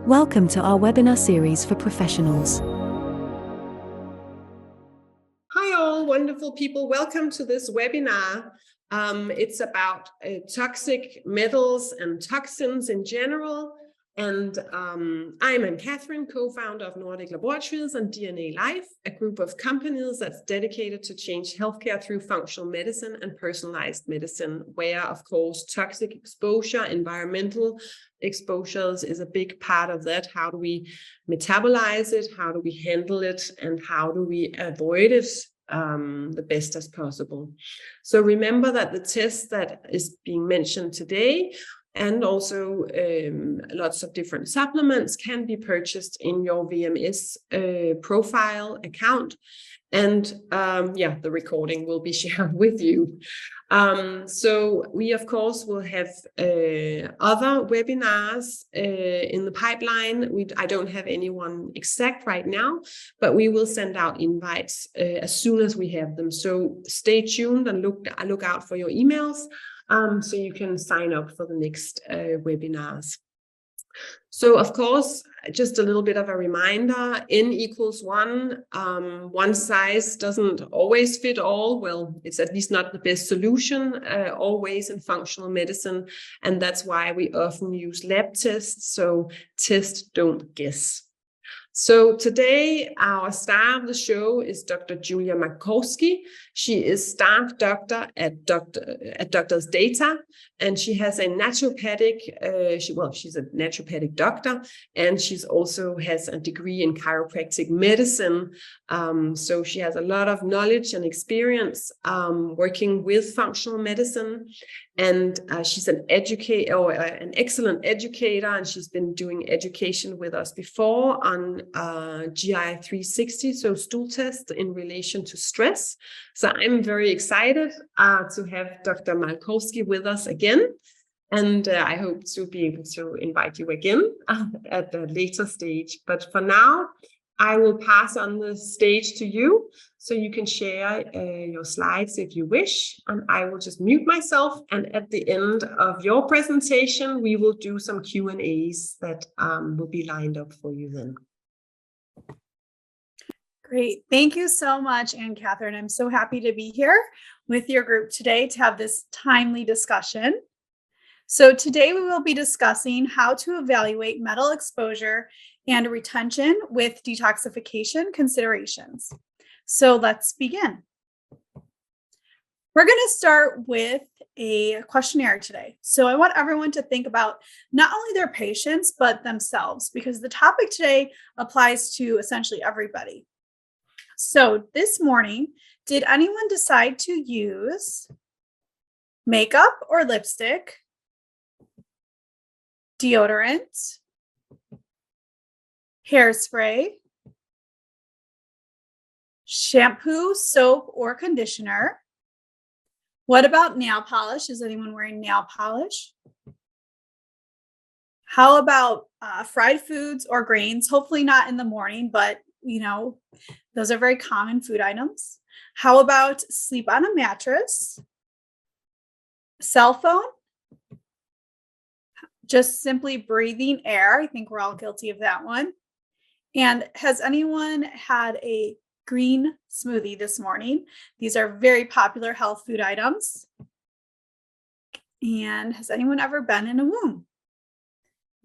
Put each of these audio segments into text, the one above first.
Welcome to our webinar series for professionals. Hi all, wonderful people. Welcome to this webinar. It's about toxic metals and toxins in general. And I'm Anne-Catherine, co-founder of Nordic Laboratories and DNA Life, a group of companies that's dedicated to change healthcare through functional medicine and personalized medicine, where, of course, toxic exposure, environmental exposures is a big part of that. How do we metabolize it? How do we handle it? And how do we avoid it the best as possible? So remember that the test that is being mentioned today and also lots of different supplements can be purchased in your VMS profile account. And the recording will be shared with you. So we, of course, will have other webinars in the pipeline. I don't have anyone exact right now, but we will send out invites as soon as we have them. So stay tuned and look out for your emails so you can sign up for the next webinars. So, of course, just a little bit of a reminder, N equals 1. One size doesn't always fit all. Well, it's at least not the best solution always in functional medicine. And that's why we often use lab tests. So test, don't guess. So today, our star of the show is Dr. Julia Malkowski. She is staff doctor at Doctors Data, and she has a naturopathic, she's a naturopathic doctor, and she's also has a degree in chiropractic medicine. So she has a lot of knowledge and experience working with functional medicine. And she's an excellent educator, and she's been doing education with us before on GI 360, so stool tests in relation to stress. So I'm very excited to have Dr. Malkowski with us again. And I hope to be able to invite you again at a later stage. But for now, I will pass on the stage to you so you can share your slides if you wish, and I will just mute myself. And at the end of your presentation, we will do some Q&As that will be lined up for you then. Great. Thank you so much, Anne-Catherine. I'm so happy to be here with your group today to have this timely discussion. So today we will be discussing how to evaluate metal exposure and retention with detoxification considerations. So let's begin. We're going to start with a questionnaire today. So I want everyone to think about not only their patients, but themselves, because the topic today applies to essentially everybody. So this morning, did anyone decide to use makeup or lipstick, deodorant, hairspray, shampoo, soap, or conditioner? What about nail polish? Is anyone wearing nail polish? How about fried foods or grains? Hopefully not in the morning, but those are very common food items. How about sleep on a mattress? Cell phone? Just simply breathing air. I think we're all guilty of that one. And has anyone had a green smoothie this morning? These are very popular health food items. And has anyone ever been in a womb?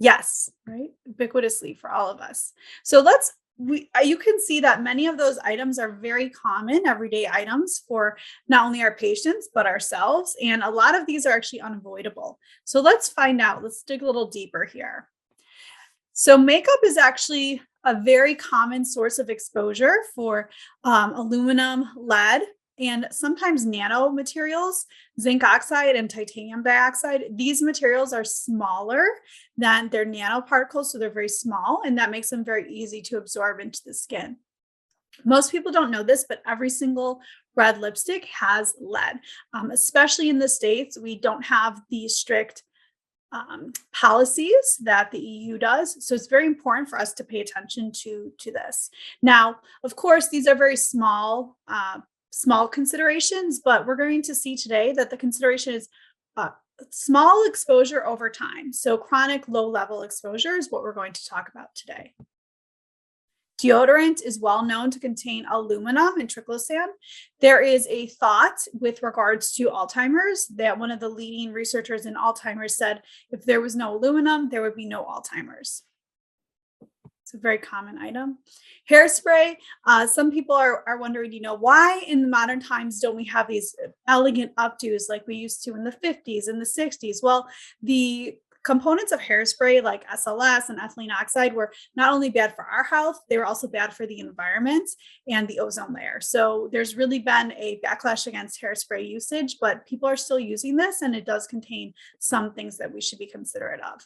Yes, right? Ubiquitously for all of us. So you can see that many of those items are very common everyday items for not only our patients, but ourselves. And a lot of these are actually unavoidable. So let's find out. Let's dig a little deeper here. So makeup is actually a very common source of exposure for aluminum, lead, and sometimes nanomaterials, zinc oxide and titanium dioxide. These materials are smaller than their nanoparticles, so they're very small, and that makes them very easy to absorb into the skin. Most people don't know this, but every single red lipstick has lead. Especially in the States, we don't have the strict policies that the EU does. So it's very important for us to pay attention to this. Now, of course, these are very small considerations, but we're going to see today that the consideration is small exposure over time. So chronic low level exposure is what we're going to talk about today. Deodorant is well known to contain aluminum and triclosan. There is a thought with regards to Alzheimer's that one of the leading researchers in Alzheimer's said if there was no aluminum, there would be no Alzheimer's. It's a very common item. Hairspray. Some people are wondering, why in the modern times don't we have these elegant updos like we used to in the 50s and the 60s? Well, the components of hairspray like SLS and ethylene oxide were not only bad for our health, they were also bad for the environment and the ozone layer. So there's really been a backlash against hairspray usage, but people are still using this, and it does contain some things that we should be considerate of.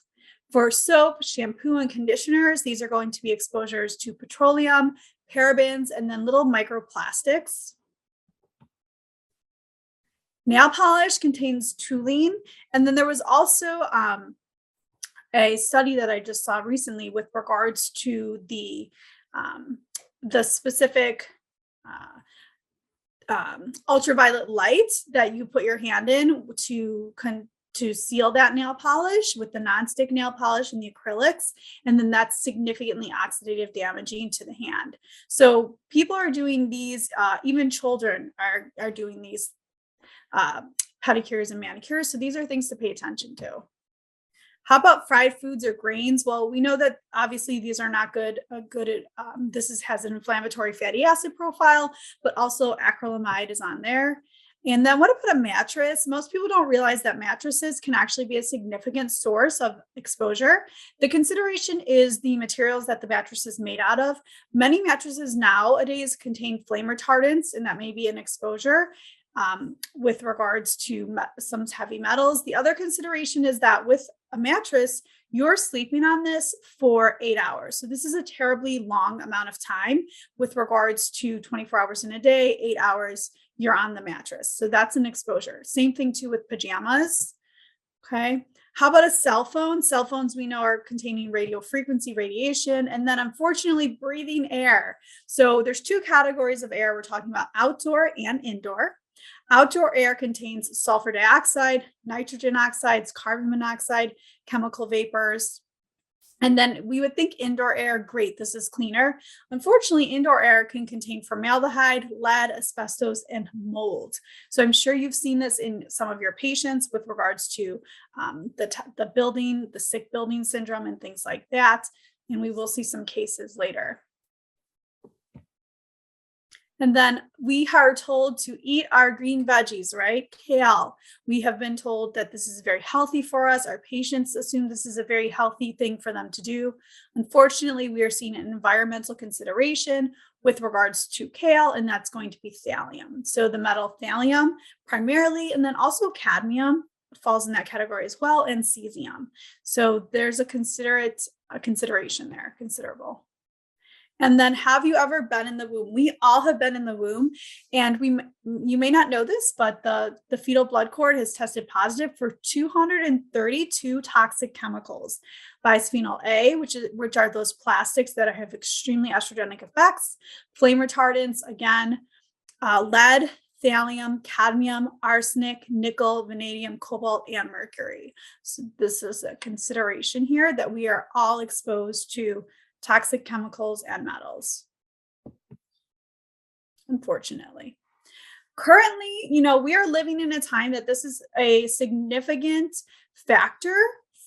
For soap, shampoo, and conditioners, these are going to be exposures to petroleum, parabens, and then little microplastics. Nail polish contains toluene. And then there was also a study that I just saw recently with regards to the specific ultraviolet light that you put your hand in to seal that nail polish with the nonstick nail polish and the acrylics. And then that's significantly oxidative damaging to the hand. So people are doing these, even children are doing these pedicures and manicures. So these are things to pay attention to. How about fried foods or grains? Well, we know that obviously these are not good. Has an inflammatory fatty acid profile, but also acrylamide is on there. And then what about a mattress? Most people don't realize that mattresses can actually be a significant source of exposure. The consideration is the materials that the mattress is made out of. Many mattresses nowadays contain flame retardants, and that may be an exposure with regards to some heavy metals. The other consideration is that with a mattress, you're sleeping on this for 8 hours. So this is a terribly long amount of time with regards to 24 hours in a day, 8 hours you're on the mattress. So that's an exposure. Same thing too with pajamas. Okay. How about a cell phone? Cell phones we know are containing radio frequency radiation, and then unfortunately breathing air. So there's two categories of air. We're talking about outdoor and indoor. Outdoor air contains sulfur dioxide, nitrogen oxides, carbon monoxide, chemical vapors. And then we would think indoor air, great, this is cleaner. Unfortunately, indoor air can contain formaldehyde, lead, asbestos, and mold. So I'm sure you've seen this in some of your patients with regards to the sick building syndrome and things like that. And we will see some cases later. And then we are told to eat our green veggies, right? Kale. We have been told that this is very healthy for us. Our patients assume this is a very healthy thing for them to do. Unfortunately, we are seeing an environmental consideration with regards to kale, and that's going to be thallium. So the metal thallium primarily, and then also cadmium falls in that category as well, and cesium. So there's a consideration there, considerable. And then, have you ever been in the womb? We all have been in the womb, and you may not know this, but the fetal blood cord has tested positive for 232 toxic chemicals. Bisphenol A, which are those plastics that have extremely estrogenic effects, flame retardants, again, lead, thallium, cadmium, arsenic, nickel, vanadium, cobalt, and mercury. So this is a consideration here that we are all exposed to toxic chemicals and metals, unfortunately. Currently, we are living in a time that this is a significant factor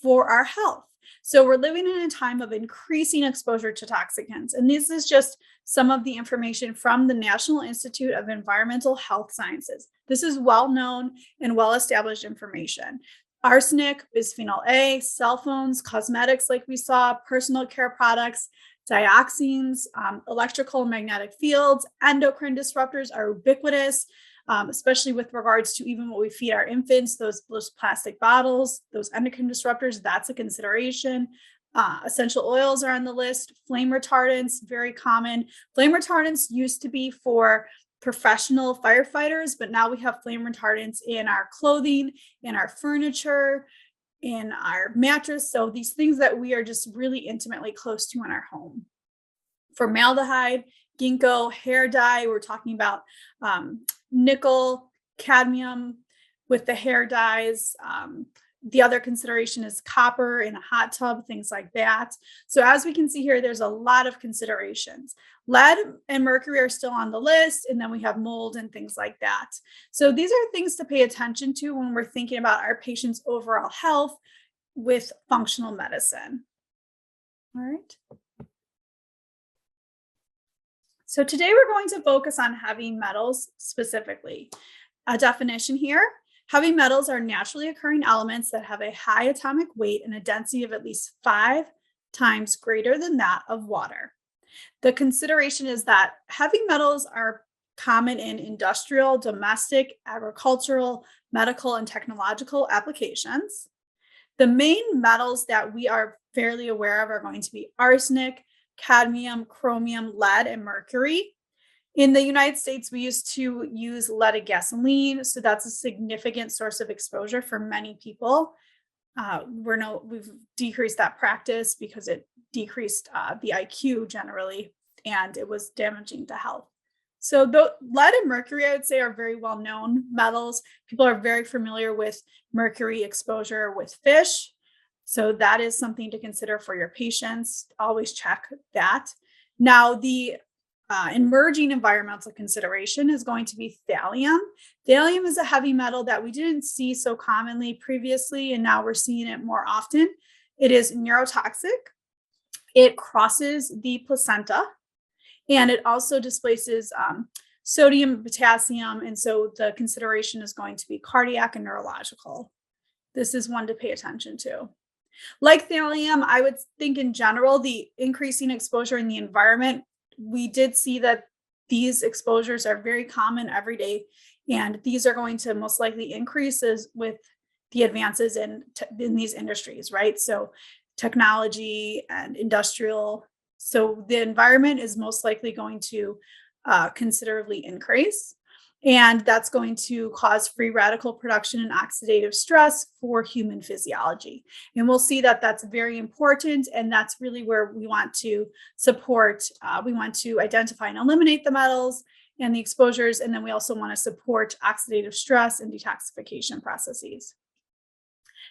for our health. So we're living in a time of increasing exposure to toxicants. And this is just some of the information from the National Institute of Environmental Health Sciences. This is well-known and well-established information. Arsenic, bisphenol A, cell phones, cosmetics like we saw, personal care products, dioxins, electrical and magnetic fields, endocrine disruptors are ubiquitous, especially with regards to even what we feed our infants, those plastic bottles, those endocrine disruptors, that's a consideration. Essential oils are on the list. Flame retardants, very common. Flame retardants used to be for professional firefighters, but now we have flame retardants in our clothing, in our furniture, in our mattress. So these things that we are just really intimately close to in our home. Formaldehyde, ginkgo, hair dye, we're talking about nickel, cadmium, with the hair dyes. The other consideration is copper in a hot tub, things like that. So as we can see here, there's a lot of considerations. Lead and mercury are still on the list, and then we have mold and things like that. So these are things to pay attention to when we're thinking about our patient's overall health with functional medicine. All right. So today we're going to focus on heavy metals specifically. A definition here: heavy metals are naturally occurring elements that have a high atomic weight and a density of at least 5 times greater than that of water. The consideration is that heavy metals are common in industrial, domestic, agricultural, medical, and technological applications. The main metals that we are fairly aware of are going to be arsenic, cadmium, chromium, lead, and mercury. In the United States, we used to use leaded gasoline, so that's a significant source of exposure for many people. We've decreased that practice because it decreased the IQ generally, and it was damaging to health. So lead and mercury, I would say, are very well-known metals. People are very familiar with mercury exposure with fish. So that is something to consider for your patients. Always check that. Now, the emerging environmental consideration is going to be thallium. Thallium is a heavy metal that we didn't see so commonly previously, and now we're seeing it more often. It is neurotoxic. It crosses the placenta, and it also displaces sodium, potassium, and so the consideration is going to be cardiac and neurological. This is one to pay attention to. Like thallium, I would think in general, the increasing exposure in the environment, we did see that these exposures are very common every day, and these are going to most likely increase with the advances in these industries, right? So technology and industrial. So the environment is most likely going to considerably increase. And that's going to cause free radical production and oxidative stress for human physiology. And we'll see that that's very important. And that's really where we want to support. We want to identify and eliminate the metals and the exposures. And then we also want to support oxidative stress and detoxification processes.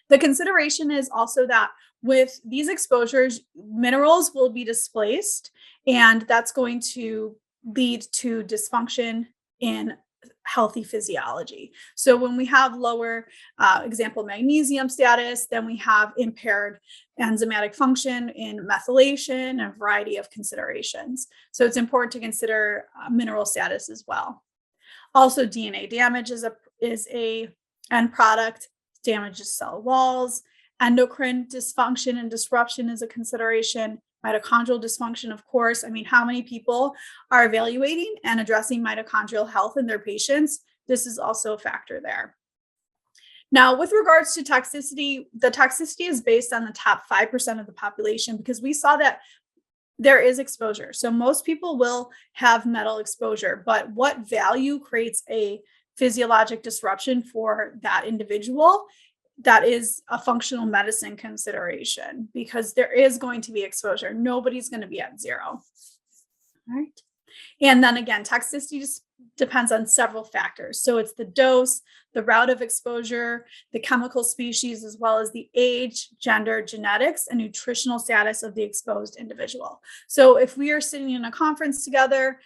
The consideration is also that with these exposures, minerals will be displaced, and that's going to lead to dysfunction in healthy physiology. So when we have lower, example, magnesium status, then we have impaired enzymatic function in methylation and a variety of considerations. So it's important to consider mineral status as well. Also, DNA damage is a end product, damages cell walls. Endocrine dysfunction and disruption is a consideration. Mitochondrial dysfunction, of course. I mean, how many people are evaluating and addressing mitochondrial health in their patients? This is also a factor there. Now, with regards to toxicity, the toxicity is based on the top 5% of the population because we saw that there is exposure. So most people will have metal exposure, but what value creates a physiologic disruption for that individual? That is a functional medicine consideration because there is going to be exposure. Nobody's going to be at zero. All right. And then again, toxicity just depends on several factors. So it's the dose, the route of exposure, the chemical species, as well as the age, gender, genetics, and nutritional status of the exposed individual. So if we are sitting in a conference together,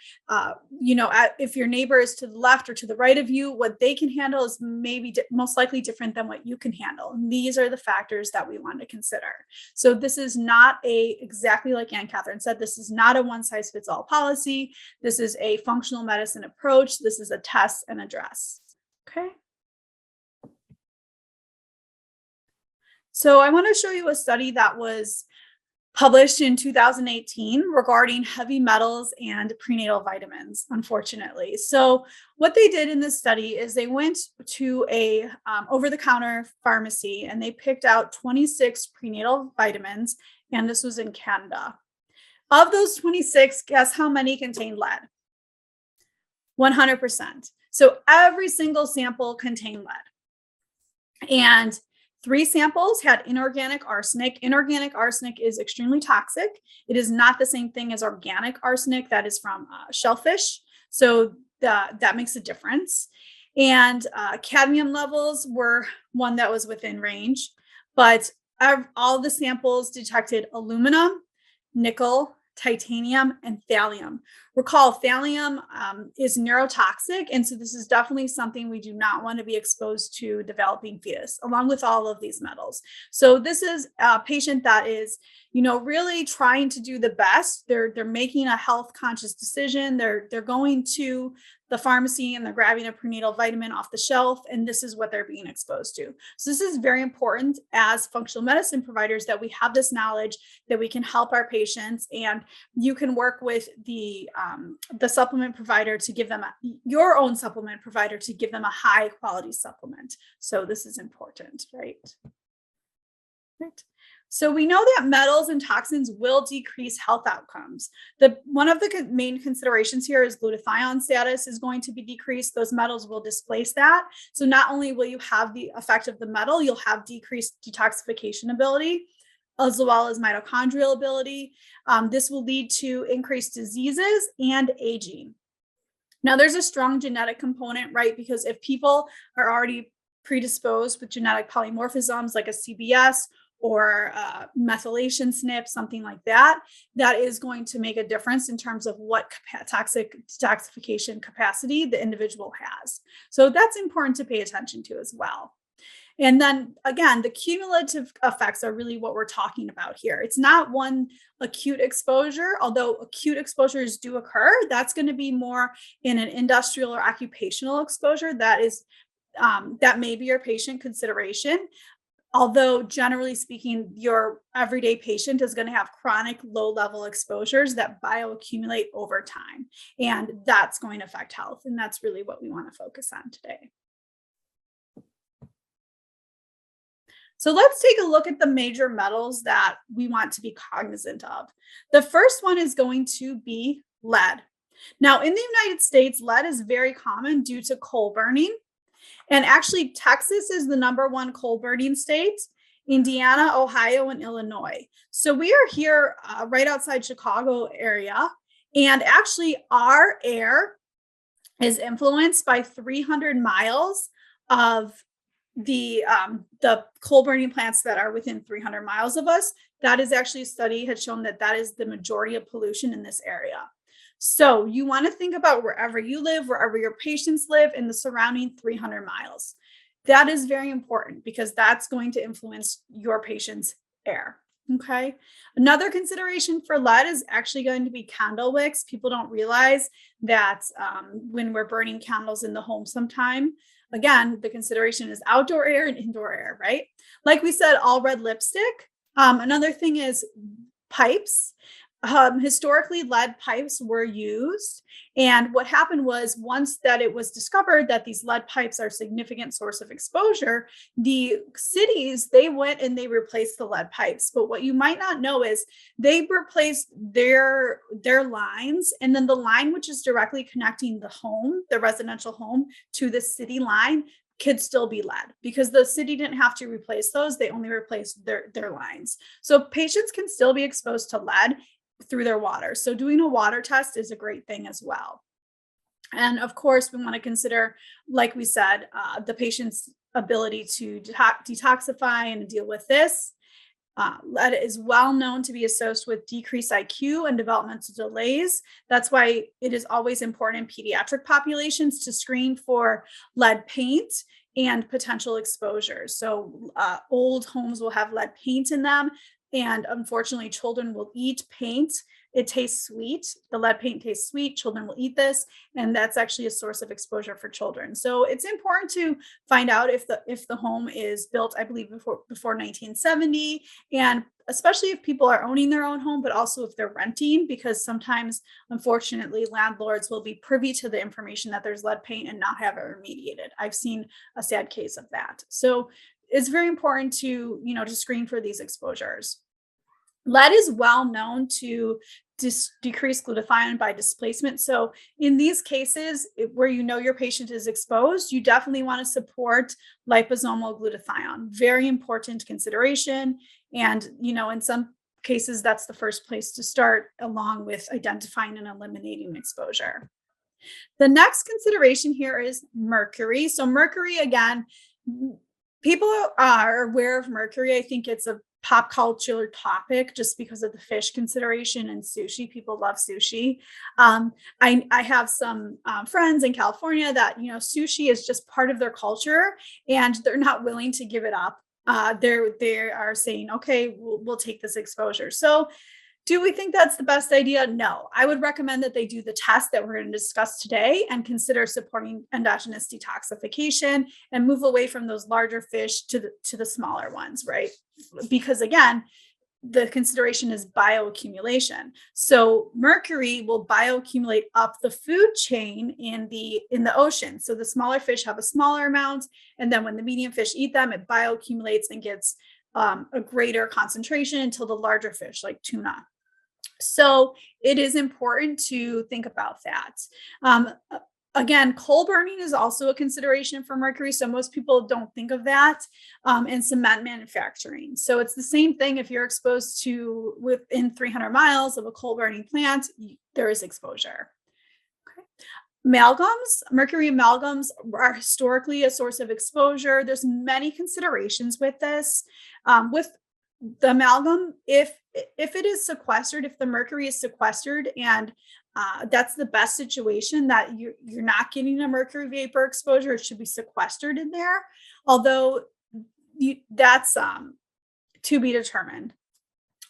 if your neighbor is to the left or to the right of you, what they can handle is maybe most likely different than what you can handle. And these are the factors that we want to consider. So this is not exactly like Ann Catherine said, this is not a one size fits all policy. This is a functional medicine approach. This is a test and address. Okay. So I want to show you a study that was published in 2018 regarding heavy metals and prenatal vitamins, unfortunately. So what they did in this study is they went to a over-the-counter pharmacy and they picked out 26 prenatal vitamins, and this was in Canada. Of those 26, guess how many contained lead? 100%. So every single sample contained lead. And 3 samples had inorganic arsenic. Inorganic arsenic is extremely toxic. It is not the same thing as organic arsenic that is from shellfish. So that makes a difference. And cadmium levels were one that was within range, but all the samples detected aluminum, nickel, titanium, and thallium. Recall, thallium is neurotoxic, and so this is definitely something we do not want to be exposed to developing fetus, along with all of these metals. So this is a patient that is, really trying to do the best. They're making a health conscious decision. They're going to the pharmacy and they're grabbing a prenatal vitamin off the shelf, and this is what they're being exposed to. So this is very important as functional medicine providers, that we have this knowledge, that we can help our patients, and you can work with the supplement provider to give them your own supplement provider to give them a high quality supplement. So this is important, right? Right. So we know that metals and toxins will decrease health outcomes. One of the main considerations here is glutathione status is going to be decreased. Those metals will displace that. So not only will you have the effect of the metal, you'll have decreased detoxification ability, as well as mitochondrial ability. This will lead to increased diseases and aging. Now, there's a strong genetic component, right? Because if people are already predisposed with genetic polymorphisms like a CBS or methylation SNP, something like that, that is going to make a difference in terms of what toxic detoxification capacity the individual has. So that's important to pay attention to as well. And then again, the cumulative effects are really what we're talking about here. It's not one acute exposure, although acute exposures do occur. That's going to be more in an industrial or occupational exposure. That may be your patient consideration. Although generally speaking, your everyday patient is going to have chronic low-level exposures that bioaccumulate over time, and that's going to affect health. And that's really what we want to focus on today. So let's take a look at the major metals that we want to be cognizant of. The first one is going to be lead. Now, in the United States, lead is very common due to coal burning. And actually, Texas is the #1 coal burning state, Indiana, Ohio, and Illinois. So we are here right outside Chicago area. And actually, our air is influenced by 300 miles of the coal burning plants that are within 300 miles of us. That is actually, a study had shown that is the majority of pollution in this area. So you want to think about wherever you live, wherever your patients live in the surrounding 300 miles. That is very important because that's going to influence your patient's air. Okay. Another consideration for lead is actually going to be candle wicks. People don't realize that when we're burning candles in the home sometime, again, the consideration is outdoor air and indoor air, right? Like we said, all red lipstick. Another thing is pipes. Historically, lead pipes were used. And what happened was, once that it was discovered that these lead pipes are a significant source of exposure, the cities, they went and they replaced the lead pipes. But what you might not know is they replaced their lines, and then the line which is directly connecting the home, the residential home, to the city line could still be lead, because the city didn't have to replace those. They only replaced their lines. So patients can still be exposed to lead through their water. So doing a water test is a great thing as well. And of course, we want to consider, like we said, the patient's ability to detoxify and deal with this. Lead is well known to be associated with decreased IQ and developmental delays. That's why it is always important in pediatric populations to screen for lead paint and potential exposures. So old homes will have lead paint in them. And unfortunately, children will eat paint. It tastes sweet. The lead paint tastes sweet. Children will eat this, and that's actually a source of exposure for children. So it's important to find out if the home is built, I believe, before 1970, and especially if people are owning their own home, but also if they're renting, because sometimes, unfortunately, landlords will be privy to the information that there's lead paint and not have it remediated. I've seen a sad case of that. So it's very important to, to screen for these exposures. Lead is well known to decrease glutathione by displacement. So in these cases where your patient is exposed, you definitely want to support liposomal glutathione. Very important consideration. And, in some cases, that's the first place to start, along with identifying and eliminating exposure. The next consideration here is mercury. So mercury, again, people are aware of mercury. I think it's a pop culture topic just because of the fish consideration and sushi. People love sushi. I have some friends in California that, sushi is just part of their culture and they're not willing to give it up. They are saying, okay, we'll take this exposure. So do we think that's the best idea? No. I would recommend that they do the test that we're going to discuss today and consider supporting endogenous detoxification and move away from those larger fish to the smaller ones, right? Because again, the consideration is bioaccumulation. So mercury will bioaccumulate up the food chain in the ocean. So the smaller fish have a smaller amount, and then when the medium fish eat them, it bioaccumulates and gets a greater concentration until the larger fish like tuna. So it is important to think about that. Again, coal burning is also a consideration for mercury. So most people don't think of that, and cement manufacturing. So it's the same thing. If you're exposed to within 300 miles of a coal burning plant, there is exposure. Okay. Amalgams, mercury amalgams are historically a source of exposure. There's many considerations with this. With the amalgam, if it is sequestered, if the mercury is sequestered, and that's the best situation, that you're not getting a mercury vapor exposure, it should be sequestered in there. Although that's to be determined.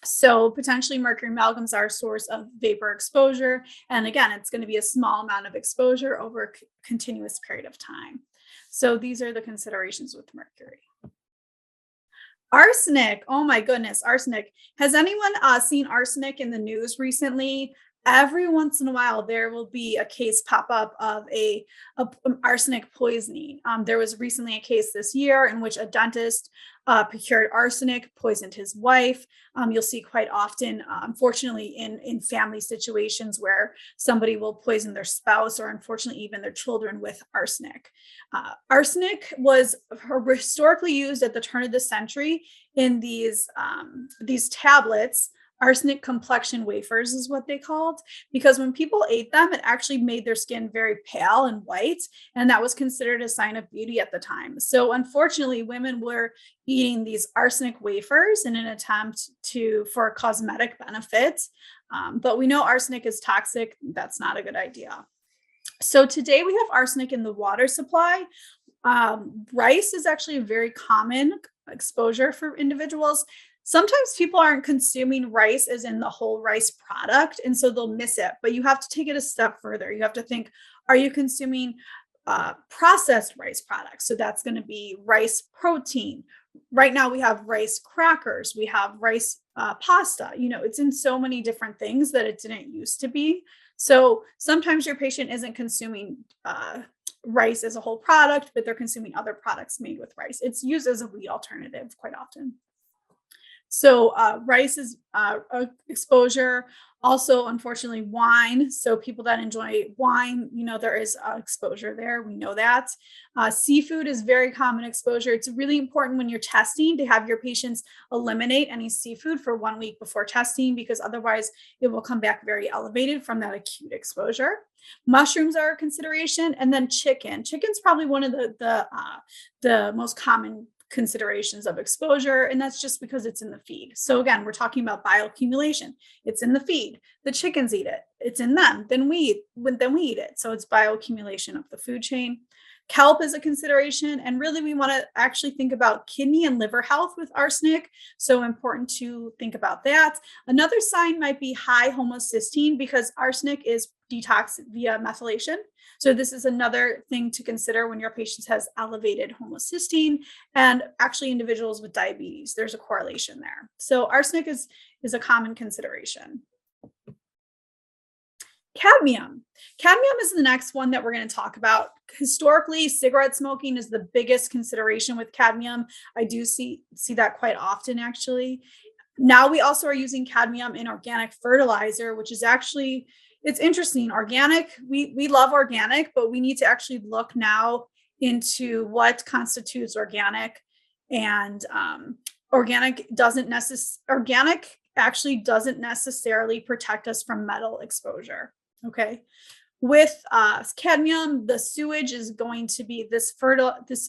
So potentially mercury amalgams are a source of vapor exposure. And again, it's going to be a small amount of exposure over a continuous period of time. So these are the considerations with mercury. Arsenic. Oh my goodness, arsenic. Has anyone seen arsenic in the news recently? Every once in a while, there will be a case pop up of a arsenic poisoning. There was recently a case this year in which a dentist procured arsenic, poisoned his wife. You'll see quite often, unfortunately, in family situations where somebody will poison their spouse or unfortunately even their children with arsenic. Arsenic was historically used at the turn of the century in these tablets. Arsenic complexion wafers is what they called, because when people ate them, it actually made their skin very pale and white, and that was considered a sign of beauty at the time. So unfortunately, women were eating these arsenic wafers in an attempt for cosmetic benefit. But we know arsenic is toxic. That's not a good idea. So today we have arsenic in the water supply. Rice is actually a very common exposure for individuals. Sometimes people aren't consuming rice as in the whole rice product, and so they'll miss it. But you have to take it a step further. You have to think, are you consuming processed rice products? So that's going to be rice protein. Right now we have rice crackers. We have rice pasta. It's in so many different things that it didn't used to be. So sometimes your patient isn't consuming rice as a whole product, but they're consuming other products made with rice. It's used as a wheat alternative quite often. So rice is exposure. Also, unfortunately, wine. So people that enjoy wine, there is exposure there. We know that. Seafood is very common exposure. It's really important when you're testing to have your patients eliminate any seafood for 1 week before testing, because otherwise it will come back very elevated from that acute exposure. Mushrooms are a consideration, and then chicken. Chicken's probably one of the most common considerations of exposure, and that's just because it's in the feed. So again, we're talking about bioaccumulation. It's in the feed. The chickens eat it. It's in them. Then we eat it. So it's bioaccumulation of the food chain. Kelp is a consideration, and really we want to actually think about kidney and liver health with arsenic. So important to think about that. Another sign might be high homocysteine, because arsenic is detox via methylation. So this is another thing to consider when your patient has elevated homocysteine, and actually individuals with diabetes, there's a correlation there. So arsenic is a common consideration. Cadmium. Cadmium is the next one that we're going to talk about. Historically, cigarette smoking is the biggest consideration with cadmium. I do see that quite often, actually. Now we also are using cadmium in organic fertilizer, which is actually, it's interesting. Organic, we love organic, but we need to actually look now into what constitutes organic. And organic actually doesn't necessarily protect us from metal exposure. Okay. With cadmium, the sewage is going to be this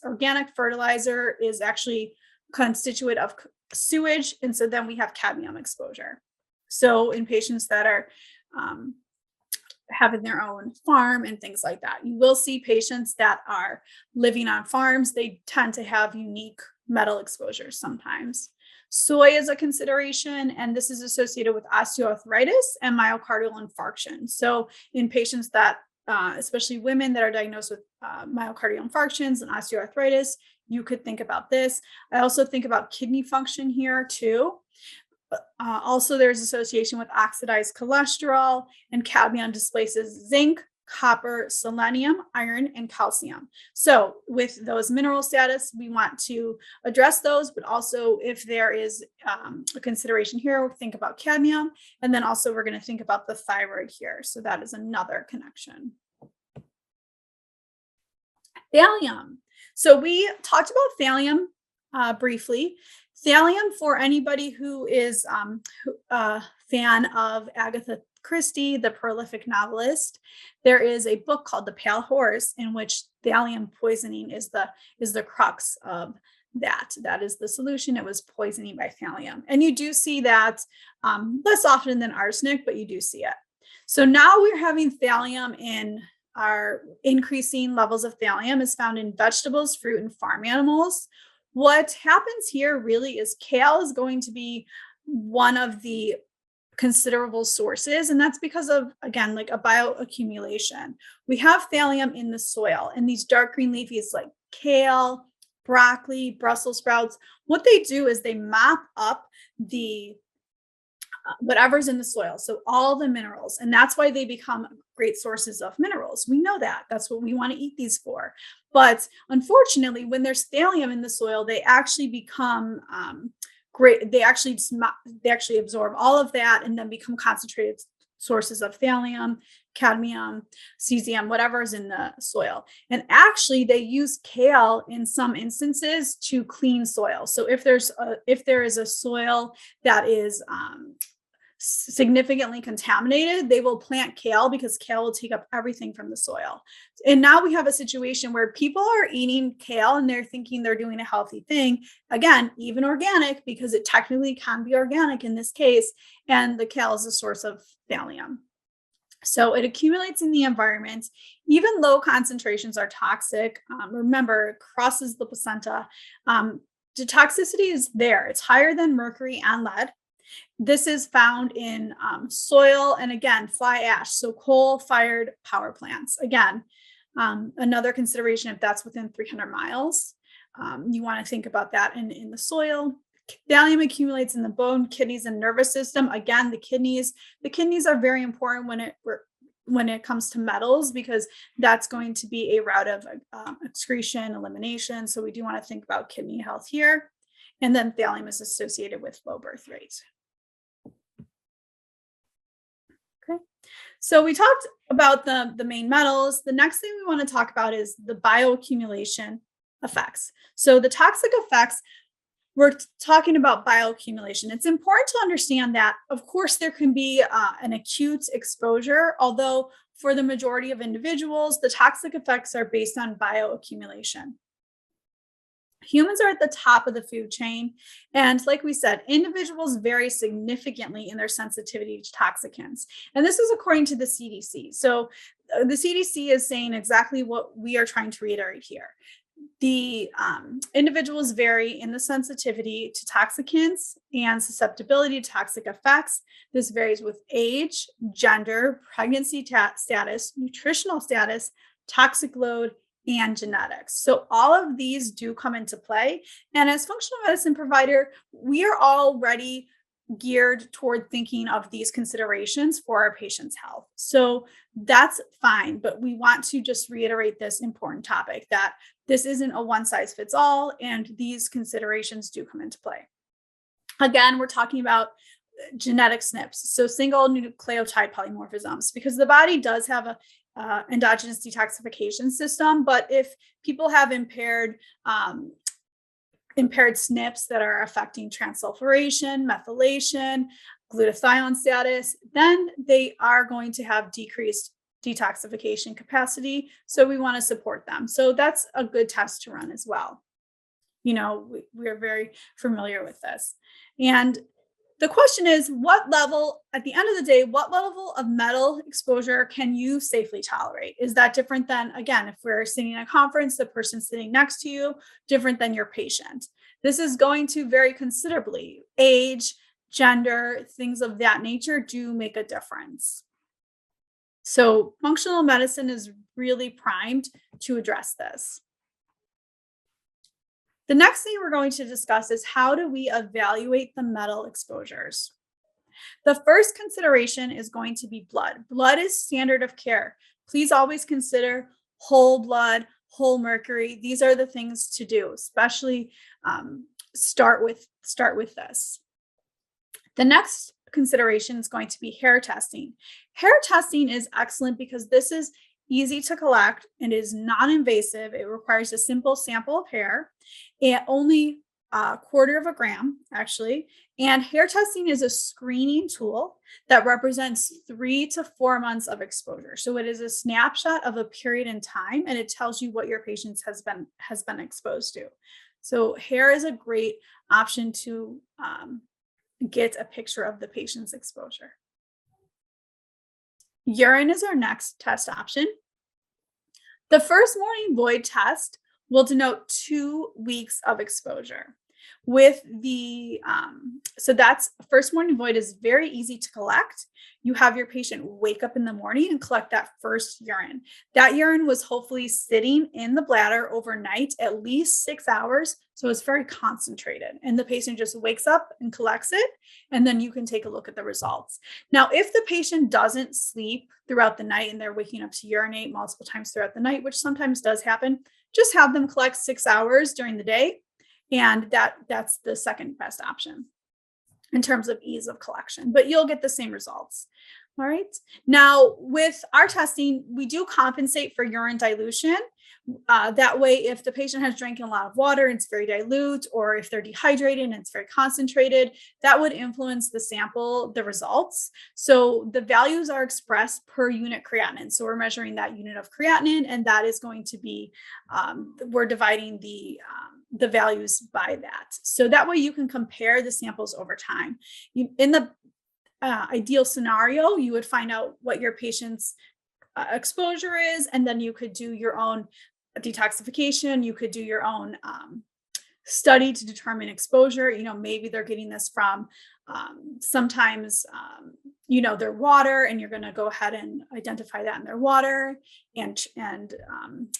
organic fertilizer is actually constituent of sewage. And so then we have cadmium exposure. So in patients that are having their own farm and things like that, you will see patients that are living on farms. They tend to have unique metal exposures sometimes. Soy is a consideration, and this is associated with osteoarthritis and myocardial infarction. So in patients that, especially women that are diagnosed with myocardial infarctions and osteoarthritis, you could think about this. I also think about kidney function here too. Also, there's association with oxidized cholesterol, and cadmium displaces zinc, copper, selenium, iron, and calcium. So with those mineral status, we want to address those, but also if there is a consideration here, think about cadmium. And then also we're going to think about the thyroid here. So that is another connection. Thallium. So we talked about thallium briefly. Thallium, for anybody who is a fan of Agatha Christie, the prolific novelist, there is a book called The Pale Horse in which thallium poisoning is the crux of that. That is the solution. It was poisoning by thallium. And you do see that less often than arsenic, but you do see it. So now we're having thallium in our increasing levels of thallium is found in vegetables, fruit, and farm animals. What happens here really is kale is going to be one of the considerable sources, and that's because of, again, like a bioaccumulation. We have thallium in the soil, and these dark green leafies like kale, broccoli, Brussels sprouts, what they do is they mop up the whatever's in the soil, so all the minerals, and that's why they become great sources of minerals. We know that. That's what we want to eat these for. But unfortunately, when there's thallium in the soil, they actually become great. They actually absorb all of that and then become concentrated sources of thallium, cadmium, cesium, whatever's in the soil. And actually, they use kale in some instances to clean soil. So if there is a soil that is significantly contaminated, they will plant kale because kale will take up everything from the soil. And now we have a situation where people are eating kale and they're thinking they're doing a healthy thing. Again, even organic, because it technically can be organic in this case, and the kale is a source of thallium. So it accumulates in the environment. Even low concentrations are toxic. Remember, it crosses the placenta. The toxicity is there. It's higher than mercury and lead. This is found in soil and, again, fly ash, so coal-fired power plants. Again, another consideration if that's within 300 miles, you want to think about that in the soil. Thallium accumulates in the bone, kidneys, and nervous system. Again, the kidneys are very important when it comes to metals, because that's going to be a route of excretion, elimination. So we do want to think about kidney health here. And then thallium is associated with low birth rate. Okay, so we talked about the main metals. The next thing we want to talk about is the bioaccumulation effects. So the toxic effects, we're talking about bioaccumulation. It's important to understand that, of course, there can be an acute exposure, although for the majority of individuals, the toxic effects are based on bioaccumulation. Humans are at the top of the food chain. And like we said, individuals vary significantly in their sensitivity to toxicants. And this is according to the CDC. So the CDC is saying exactly what we are trying to reiterate here. The individuals vary in the sensitivity to toxicants and susceptibility to toxic effects. This varies with age, gender, pregnancy status, nutritional status, toxic load, and genetics. So all of these do come into play. And as functional medicine provider, we are already geared toward thinking of these considerations for our patients' health. So that's fine, but we want to just reiterate this important topic that this isn't a one size fits all, and these considerations do come into play. Again, we're talking about genetic SNPs, so single nucleotide polymorphisms, because the body does have a endogenous detoxification system, but if people have impaired SNPs that are affecting transsulfuration, methylation, glutathione status, then they are going to have decreased detoxification capacity. So we want to support them. So that's a good test to run as well. We're very familiar with this. And the question is, what level, at the end of the day, what level of metal exposure can you safely tolerate? Is that different than, again, if we're sitting in a conference, the person sitting next to you, different than your patient? This is going to vary considerably. Age, gender, things of that nature do make a difference. So functional medicine is really primed to address this. The next thing we're going to discuss is how do we evaluate the metal exposures? The first consideration is going to be blood. Blood is standard of care. Please always consider whole blood, whole mercury. These are the things to do, especially start with this. The next consideration is going to be hair testing. Hair testing is excellent because this is easy to collect and is non-invasive. It requires a simple sample of hair, and only a quarter of a gram, actually. And hair testing is a screening tool that represents 3 to 4 months of exposure. So it is a snapshot of a period in time, and it tells you what your patient has been exposed to. So hair is a great option to get a picture of the patient's exposure. Urine is our next test option. The first morning void test will denote 2 weeks of exposure. With the, so that's first morning void is very easy to collect. You have your patient wake up in the morning and collect that first urine. That urine was hopefully sitting in the bladder overnight, at least 6 hours. So it's very concentrated, and the patient just wakes up and collects it. And then you can take a look at the results. Now, if the patient doesn't sleep throughout the night and they're waking up to urinate multiple times throughout the night, which sometimes does happen, just have them collect 6 hours during the day. And that's the second best option in terms of ease of collection, but you'll get the same results. All right. Now, with our testing, we do compensate for urine dilution. That way, if the patient has drank a lot of water and it's very dilute, or if they're dehydrated and it's very concentrated, that would influence the sample, the results. So the values are expressed per unit creatinine. So we're measuring that unit of creatinine, and that is going to be, we're dividing the values by that. So that way you can compare the samples over time. In the ideal scenario, you would find out what your patient's exposure is, and then you could do your own detoxification. You could do your own study to determine exposure. Maybe they're getting this from sometimes, their water, and you're going to go ahead and identify that in their water and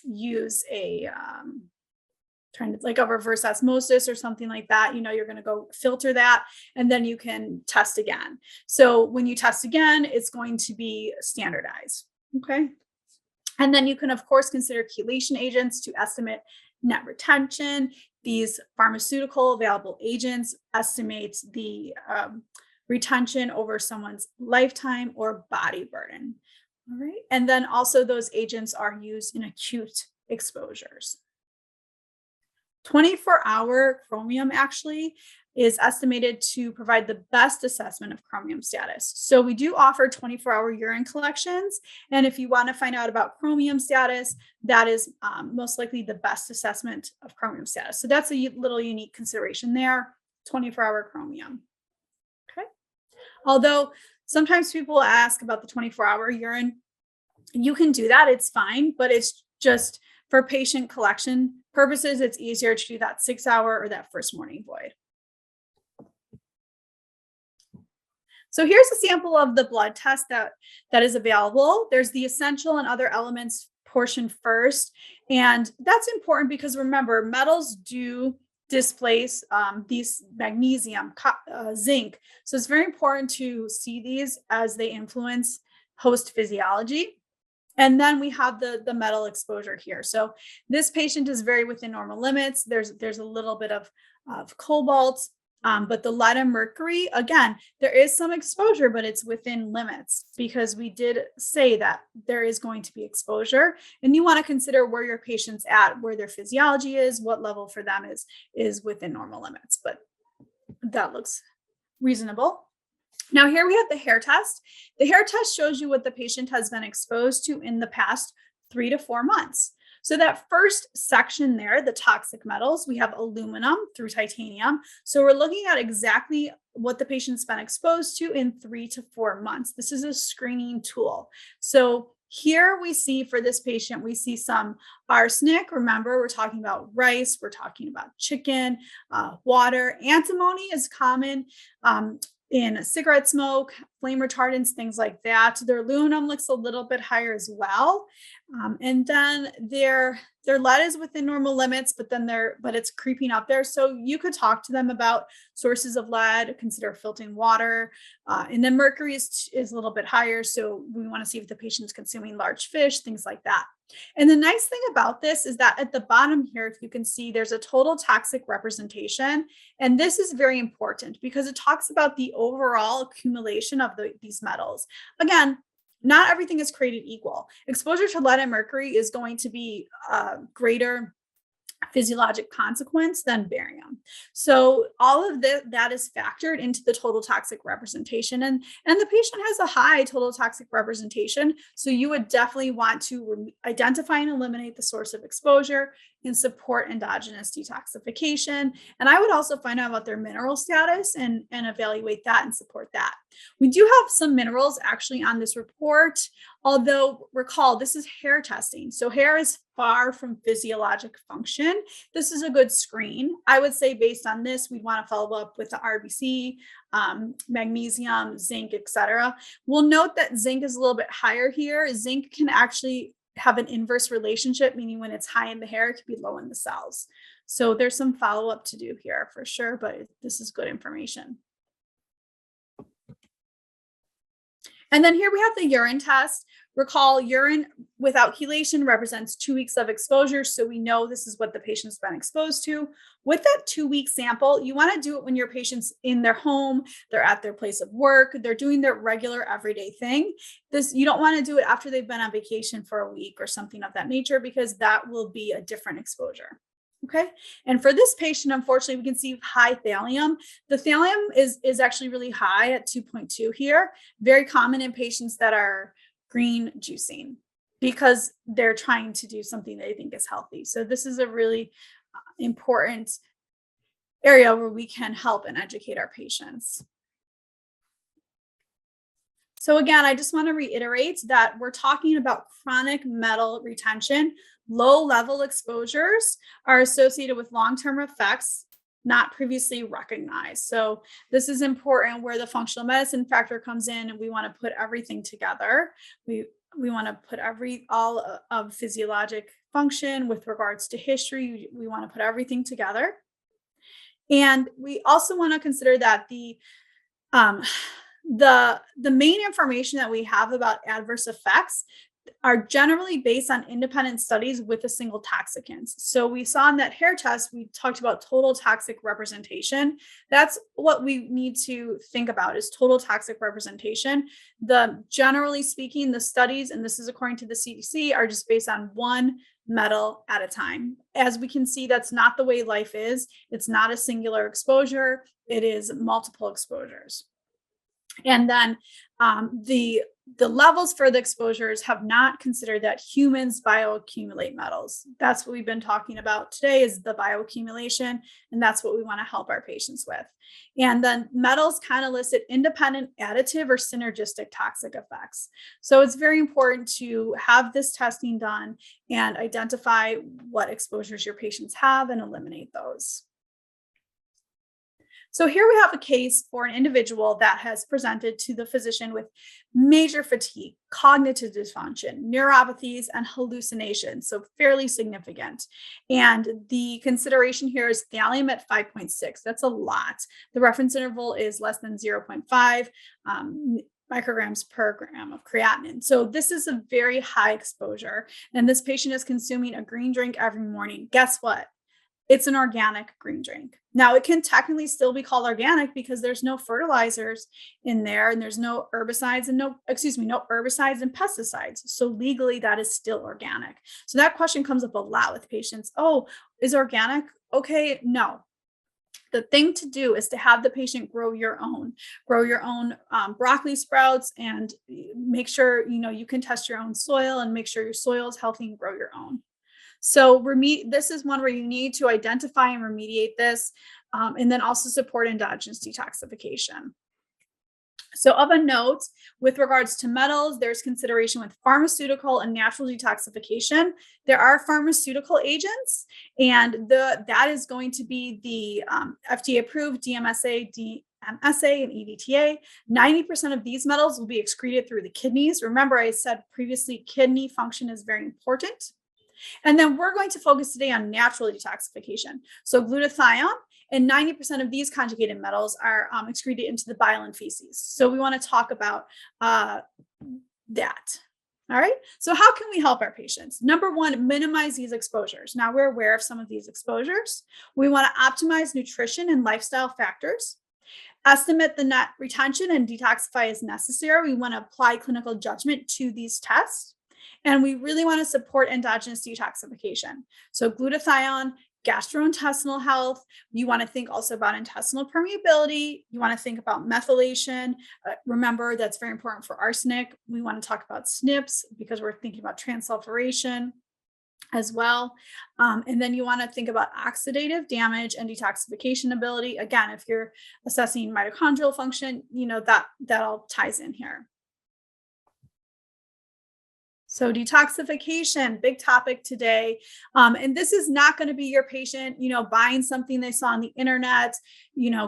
use a like a reverse osmosis or something like that. You're going to go filter that, and then you can test again. So when you test again, it's going to be standardized. Okay. And then you can, of course, consider chelation agents to estimate net retention. These pharmaceutical available agents estimate the retention over someone's lifetime or body burden. All right. And then also those agents are used in acute exposures. 24-hour chromium actually is estimated to provide the best assessment of chromium status. So we do offer 24-hour urine collections. And if you want to find out about chromium status, that is most likely the best assessment of chromium status. So that's a little unique consideration there, 24-hour chromium. Okay. Although sometimes people ask about the 24-hour urine, you can do that, it's fine, but it's just for patient collection purposes, it's easier to do that 6-hour or that first morning void. So here's a sample of the blood test that is available. There's the essential and other elements portion first. And that's important because remember, metals do displace these magnesium, zinc. So it's very important to see these as they influence host physiology. And then we have the metal exposure here. So this patient is very within normal limits. There's a little bit of cobalt, but the lead and mercury, again, there is some exposure, but it's within limits because we did say that there is going to be exposure, and you want to consider where your patient's at, where their physiology is, what level for them is within normal limits, but that looks reasonable. Now here we have the hair test. The hair test shows you what the patient has been exposed to in the past 3 to 4 months. So that first section there, the toxic metals, we have aluminum through titanium. So we're looking at exactly what the patient's been exposed to in 3 to 4 months. This is a screening tool. So here we see for this patient, we see some arsenic. Remember, we're talking about rice, we're talking about chicken, water. Antimony is common in cigarette smoke, flame retardants, things like that. Their aluminum looks a little bit higher as well. And then their lead is within normal limits, but it's creeping up there. So you could talk to them about sources of lead, consider filtering water. And then mercury is a little bit higher. So we want to see if the patient's consuming large fish, things like that. And the nice thing about this is that at the bottom here, if you can see, there's a total toxic representation. And this is very important because it talks about the overall accumulation of these metals. Again, not everything is created equal. Exposure to lead and mercury is going to be greater physiologic consequence than barium. So all of that is factored into the total toxic representation, and the patient has a high total toxic representation. So you would definitely want to identify and eliminate the source of exposure and support endogenous detoxification. And I would also find out about their mineral status and evaluate that and support that. We do have some minerals actually on this report, although recall this is hair testing. So hair is far from physiologic function. This is a good screen. I would say based on this, we'd want to follow up with the RBC, magnesium, zinc, etc. We'll note that zinc is a little bit higher here. Zinc can actually have an inverse relationship, meaning when it's high in the hair, it could be low in the cells. So there's some follow-up to do here for sure, but this is good information. And then here we have the urine test. Recall, urine without chelation represents 2 weeks of exposure. So we know this is what the patient's been exposed to. With that 2-week sample, you want to do it when your patient's in their home, they're at their place of work, they're doing their regular everyday thing. You don't want to do it after they've been on vacation for a week or something of that nature, because that will be a different exposure. Okay. And for this patient, unfortunately, we can see high thallium. The thallium is actually really high at 2.2 here. Very common in patients that are green juicing because they're trying to do something they think is healthy. So this is a really important area where we can help and educate our patients. So again, I just want to reiterate that we're talking about chronic metal retention. Low level exposures are associated with long-term effects not previously recognized. So this is important where the functional medicine factor comes in, and we want to put everything together. We want to put all of physiologic function with regards to history. We want to put everything together. And we also want to consider that the main information that we have about adverse effects are generally based on independent studies with a single toxicant. So we saw in that hair test, we talked about total toxic representation. That's what we need to think about, is total toxic representation. Generally speaking, the studies, and this is according to the CDC, are just based on one metal at a time. As we can see, that's not the way life is. It's not a singular exposure. It is multiple exposures. And then the levels for the exposures have not considered that humans bioaccumulate metals. That's what we've been talking about today, is the bioaccumulation, and that's what we want to help our patients with. And then metals kind of listed independent, additive, or synergistic toxic effects. So it's very important to have this testing done and identify what exposures your patients have and eliminate those. So here we have a case for an individual that has presented to the physician with major fatigue, cognitive dysfunction, neuropathies, and hallucinations, so fairly significant. And the consideration here is thallium at 5.6. That's a lot. The reference interval is less than 0.5 micrograms per gram of creatinine. So this is a very high exposure. And this patient is consuming a green drink every morning. Guess what? It's an organic green drink. Now, it can technically still be called organic because there's no fertilizers in there, and there's no herbicides and no herbicides and pesticides. So legally, that is still organic. So that question comes up a lot with patients. Oh, is organic okay? No. The thing to do is to have the patient grow your own broccoli sprouts, and make sure, you can test your own soil and make sure your soil is healthy and grow your own. So this is one where you need to identify and remediate this, and then also support endogenous detoxification. So of a note, with regards to metals, there's consideration with pharmaceutical and natural detoxification. There are pharmaceutical agents, and that is going to be the FDA approved DMSA, DMSA, and EDTA. 90% of these metals will be excreted through the kidneys. Remember, I said previously, kidney function is very important. And then we're going to focus today on natural detoxification. So glutathione, and 90% of these conjugated metals are excreted into the bile and feces. So we want to talk about that. All right. So how can we help our patients? Number one, minimize these exposures. Now we're aware of some of these exposures. We want to optimize nutrition and lifestyle factors. Estimate the net retention and detoxify as necessary. We want to apply clinical judgment to these tests. And we really want to support endogenous detoxification. So glutathione, gastrointestinal health. You want to think also about intestinal permeability. You want to think about methylation. Remember, that's very important for arsenic. We want to talk about SNPs because we're thinking about transsulfuration as well. And then you want to think about oxidative damage and detoxification ability. Again, if you're assessing mitochondrial function, that all ties in here. So detoxification, big topic today. And this is not going to be your patient, buying something they saw on the internet,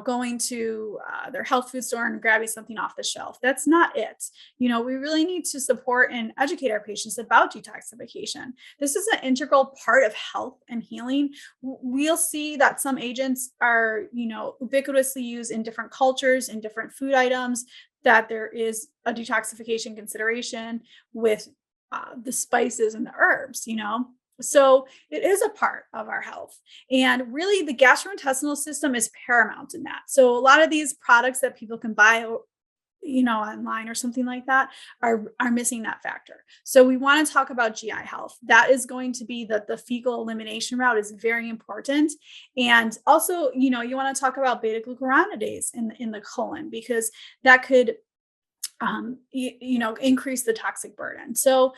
going to their health food store and grabbing something off the shelf. That's not it. We really need to support and educate our patients about detoxification. This is an integral part of health and healing. We'll see that some agents are, ubiquitously used in different cultures, in different food items, that there is a detoxification consideration with the spices and the herbs, So it is a part of our health. And really the gastrointestinal system is paramount in that. So a lot of these products that people can buy, online or something like that are missing that factor. So we want to talk about GI health. That is going to be the fecal elimination route is very important. And also, you want to talk about beta glucuronidase in the colon, because that could increase the toxic burden. So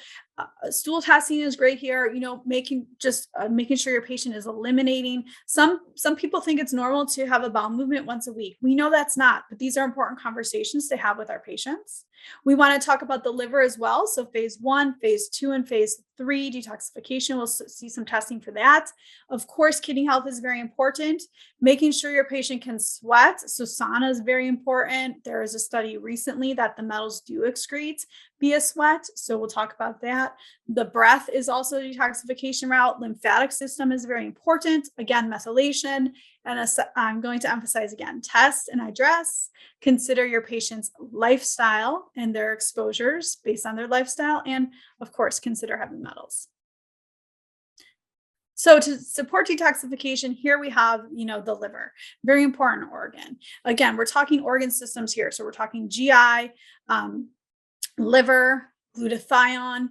stool testing is great here, making sure your patient is eliminating. Some people think it's normal to have a bowel movement once a week. We know that's not, but these are important conversations to have with our patients. We want to talk about the liver as well. So phase 1, phase 2, and phase 3 detoxification. We'll see some testing for that. Of course, kidney health is very important. Making sure your patient can sweat. So sauna is very important. There is a study recently that the metals do excrete via sweat. So we'll talk about that. The breath is also a detoxification route. Lymphatic system is very important. Again, methylation. And I'm going to emphasize again, test and address. Consider your patient's lifestyle and their exposures based on their lifestyle. And of course, consider heavy metals. So to support detoxification, here we have, the liver, very important organ. Again, we're talking organ systems here. So we're talking GI, liver, glutathione,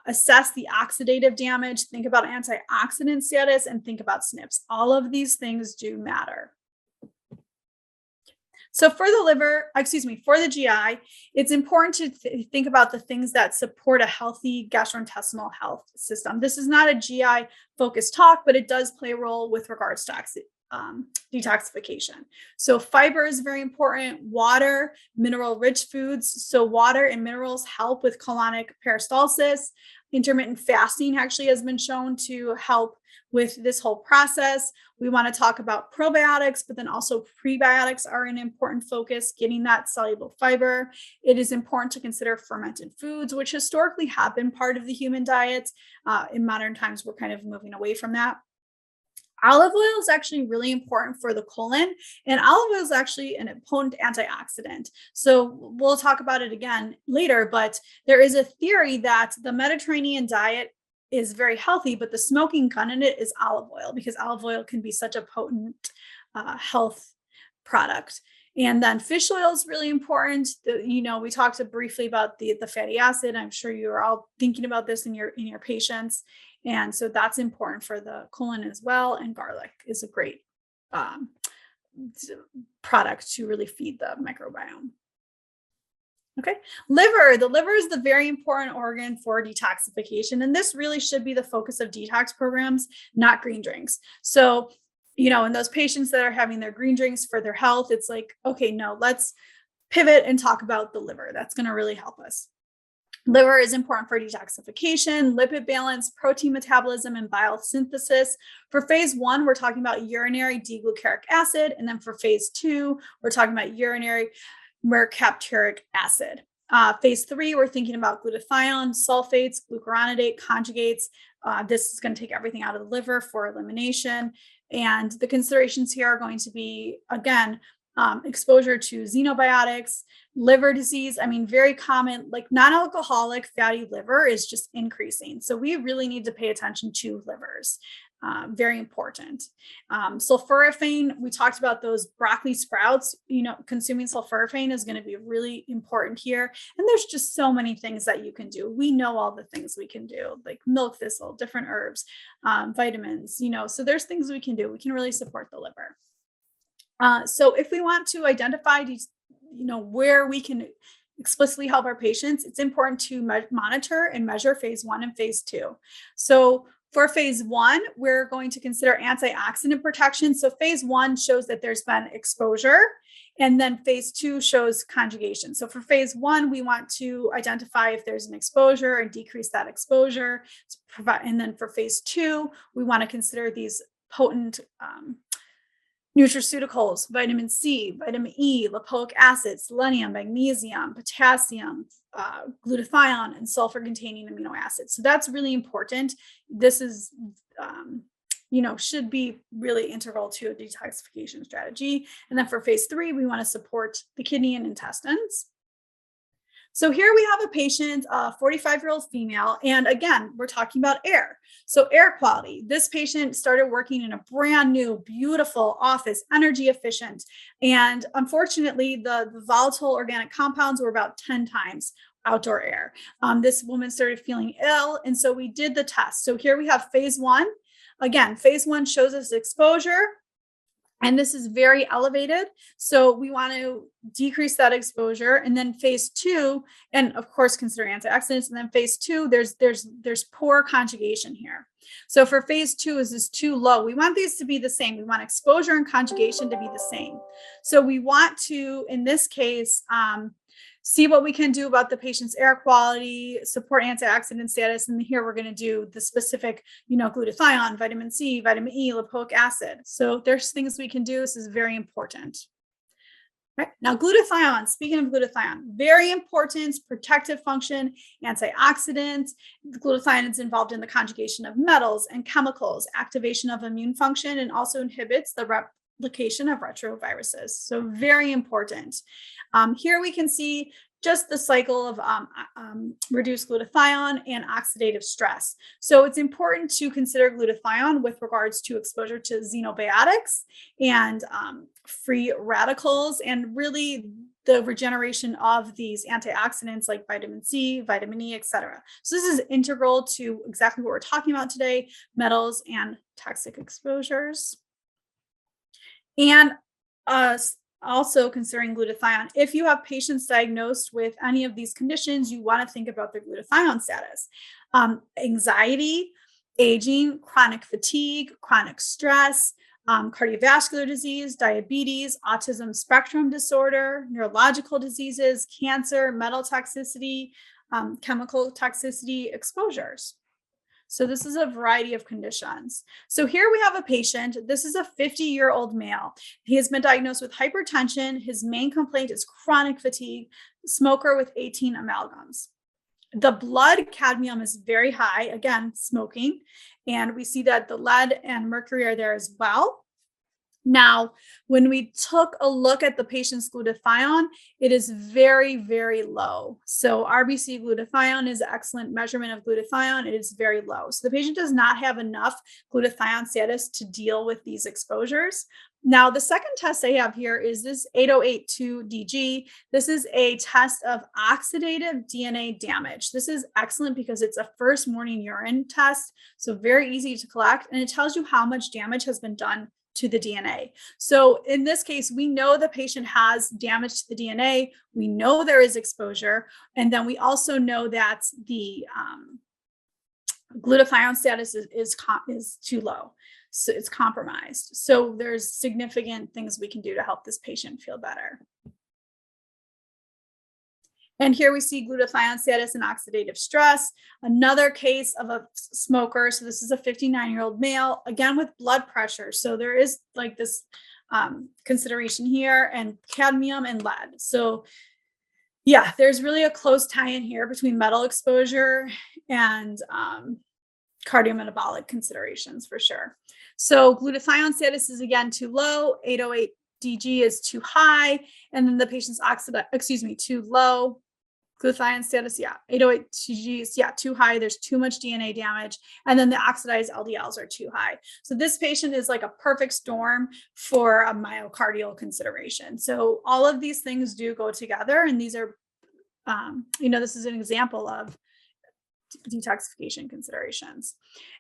assess the oxidative damage, think about antioxidant status, and think about SNPs. All of these things do matter. So for the GI, it's important to think about the things that support a healthy gastrointestinal health system. This is not a GI focused talk, but it does play a role with regards to detoxification. So fiber is very important. Water, mineral-rich foods. So water and minerals help with colonic peristalsis. Intermittent fasting actually has been shown to help with this whole process. We want to talk about probiotics, but then also prebiotics are an important focus, getting that soluble fiber. It is important to consider fermented foods, which historically have been part of the human diet. In modern times, we're kind of moving away from that. Olive oil is actually really important for the colon, and olive oil is actually an potent antioxidant. So we'll talk about it again later, but there is a theory that the Mediterranean diet is very healthy, but the smoking gun in it is olive oil, because olive oil can be such a potent health product. And then fish oil is really important. We talked briefly about the fatty acid. I'm sure you're all thinking about this in your patients. And so that's important for the colon as well. And garlic is a great product to really feed the microbiome. Okay, liver. The liver is the very important organ for detoxification. And this really should be the focus of detox programs, not green drinks. So, in those patients that are having their green drinks for their health, it's like, okay, no, let's pivot and talk about the liver. That's going to really help us. Liver is important for detoxification, lipid balance, protein metabolism, and bile synthesis. For phase 1, we're talking about urinary D-glucaric acid. And then for phase 2, we're talking about urinary mercapturic acid. Phase 3, we're thinking about glutathione, sulfates, glucuronidate, conjugates. This is going to take everything out of the liver for elimination. And the considerations here are going to be, again, exposure to xenobiotics, liver disease. I mean, very common, like non-alcoholic fatty liver is just increasing. So we really need to pay attention to livers. Very important. Sulforaphane, we talked about those broccoli sprouts, consuming sulforaphane is going to be really important here. And there's just so many things that you can do. We know all the things we can do, like milk thistle, different herbs, vitamins, so there's things we can do. We can really support the liver. So if we want to identify these, where we can explicitly help our patients, it's important to monitor and measure phase 1 and phase 2. So for phase 1, we're going to consider antioxidant protection. So phase 1 shows that there's been exposure, and then phase 2 shows conjugation. So for phase 1, we want to identify if there's an exposure and decrease that exposure. And then for phase 2, we want to consider these potent nutraceuticals, vitamin C, vitamin E, lipoic acid, selenium, magnesium, potassium, glutathione, and sulfur-containing amino acids. So that's really important. This is, should be really integral to a detoxification strategy. And then for phase 3, we want to support the kidney and intestines. So here we have a patient, a 45-year-old female, and again, we're talking about air. So air quality. This patient started working in a brand new, beautiful office, energy efficient, and unfortunately, the volatile organic compounds were about 10 times outdoor air. This woman started feeling ill, and so we did the test. So here we have phase 1. Again, phase 1 shows us exposure, and this is very elevated. So we want to decrease that exposure. And then phase 2, and of course, consider antioxidants. And then phase 2, there's poor conjugation here. So for phase 2, is this too low? We want these to be the same. We want exposure and conjugation to be the same. So we want to, in this case, see what we can do about the patient's air quality, support antioxidant status. And here we're going to do the specific, glutathione, vitamin C, vitamin E, lipoic acid. So there's things we can do. This is very important. Right. Now, glutathione, speaking of glutathione, very important protective function, antioxidant. Glutathione is involved in the conjugation of metals and chemicals, activation of immune function, and also inhibits the replication of retroviruses. So very important. Here we can see just the cycle of reduced glutathione and oxidative stress. So it's important to consider glutathione with regards to exposure to xenobiotics and free radicals, and really the regeneration of these antioxidants like vitamin C, vitamin E, etc. So this is integral to exactly what we're talking about today, metals and toxic exposures. And also considering glutathione. If you have patients diagnosed with any of these conditions, you want to think about their glutathione status. Anxiety, aging, chronic fatigue, chronic stress, cardiovascular disease, diabetes, autism spectrum disorder, neurological diseases, cancer, metal toxicity, chemical toxicity exposures. So this is a variety of conditions. So here we have a patient. This is a 50-year-old male. He has been diagnosed with hypertension. His main complaint is chronic fatigue, smoker with 18 amalgams. The blood cadmium is very high, again, smoking. And we see that the lead and mercury are there as well. Now, when we took a look at the patient's glutathione, it is very, very low. So RBC glutathione is an excellent measurement of glutathione. It is very low. So the patient does not have enough glutathione status to deal with these exposures. Now, the second test I have here is this 8082DG. This is a test of oxidative DNA damage. This is excellent because it's a first morning urine test, so very easy to collect, and it tells you how much damage has been done to the DNA. So in this case, we know the patient has damage to the DNA. We know there is exposure. And then we also know that the glutathione status is too low. So it's compromised. So there's significant things we can do to help this patient feel better. And here we see glutathione status and oxidative stress, another case of a smoker. So this is a 59-year-old male, again with blood pressure. So there is like this consideration here, and cadmium and lead. So yeah, there's really a close tie-in here between metal exposure and cardiometabolic considerations for sure. So glutathione status is again too low, 808 DG is too high, and then the patient's too low. Glutathione status, 808 DG is too high. There's too much DNA damage, and then the oxidized LDLs are too high. So this patient is like a perfect storm for a myocardial consideration. So all of these things do go together, and these are, this is an example of detoxification considerations.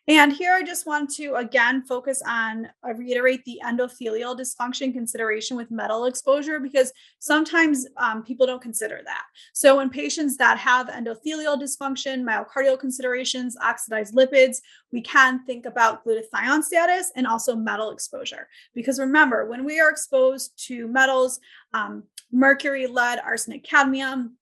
And here I just want to again focus on, reiterate the endothelial dysfunction consideration with metal exposure, because sometimes people don't consider that. So in patients that have endothelial dysfunction, myocardial considerations, oxidized lipids, we can think about glutathione status and also metal exposure. Because remember, when we are exposed to metals, mercury, lead, arsenic, cadmium,